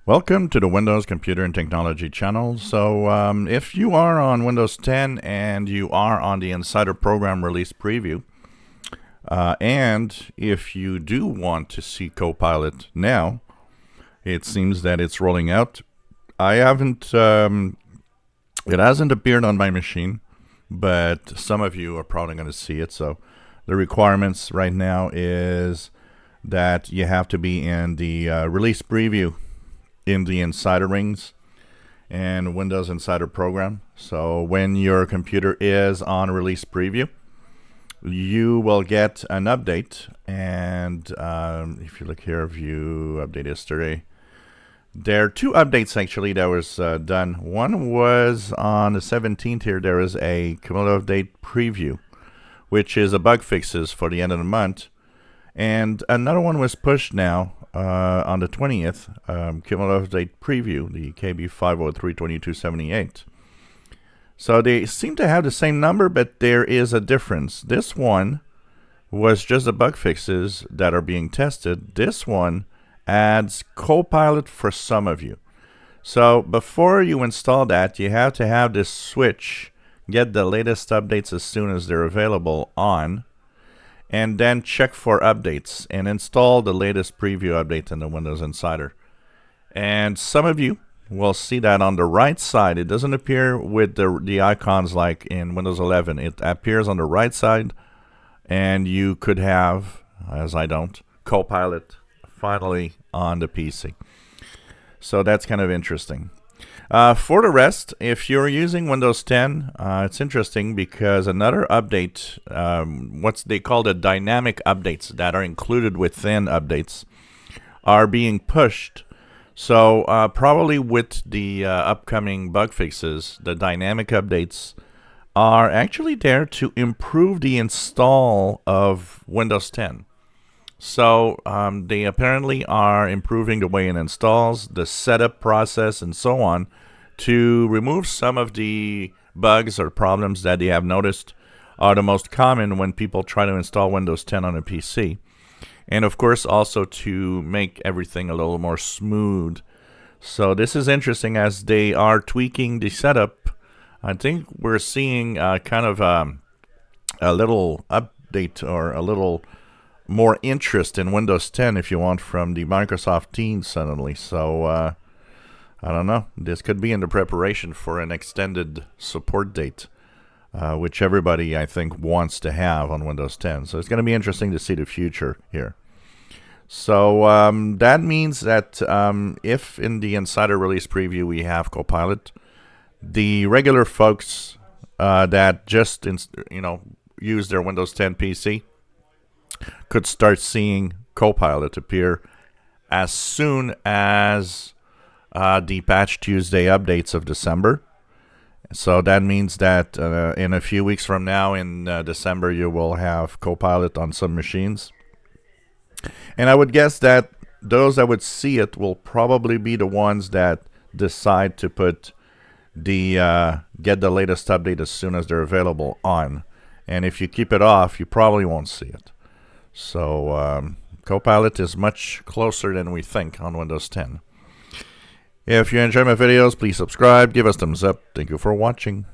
Welcome to the Windows Computer and Technology channel. So if you are on Windows 10 and you are on the Insider Program Release Preview, and if you do want to see Copilot now, it seems that it's rolling out. I haven't, it hasn't appeared on my machine, but some of you are probably going to see it. So the requirements right now is that you have to be in the release preview in the Insider Rings and Windows Insider Program. So when your computer is on release preview, you will get an update. And if you look here, view update history, there are two updates actually that was done. One was on the 17th here. There is a cumulative update preview, which is a bug fixes for the end of the month. And another one was pushed now on the 20th, cumulative update preview, the KB5032278. So they seem to have the same number, but there is a difference. This one was just the bug fixes that are being tested. This one adds Copilot for some of you. So before you install that, you have to have this switch, get the latest updates as soon as they're available on, and then check for updates and install the latest preview update in the Windows Insider. And some of you will see that on the right side. It doesn't appear with the icons like in Windows 11. It appears on the right side, and you could have, as I don't, Copilot finally on the PC. So that's kind of interesting. For the rest, if you're using Windows 10, it's interesting because another update, what they call the dynamic updates that are included within updates, are being pushed. So probably with the upcoming bug fixes, the dynamic updates are actually there to improve the install of Windows 10. So they apparently are improving the way it installs, the setup process, and so on, to remove some of the bugs or problems that they have noticed are the most common when people try to install Windows 10 on a PC. And of course also to make everything a little more smooth. So this is interesting as they are tweaking the setup. I think we're seeing kind of a little update or a little more interest in Windows 10, if you want, from the Microsoft team suddenly. So I don't know. This could be in the preparation for an extended support date, which everybody, I think, wants to have on Windows 10. So it's going to be interesting to see the future here. So that means that if in the Insider Release Preview we have Copilot, the regular folks that just use their Windows 10 PC could start seeing Copilot appear as soon as the Patch Tuesday updates of December. So that means that in a few weeks from now, in December, you will have Copilot on some machines. And I would guess that those that would see it will probably be the ones that decide to put the get the latest update as soon as they're available on. And if you keep it off, you probably won't see it. So Copilot is much closer than we think on Windows 10. If you enjoy my videos, please subscribe, give us thumbs up. Thank you for watching.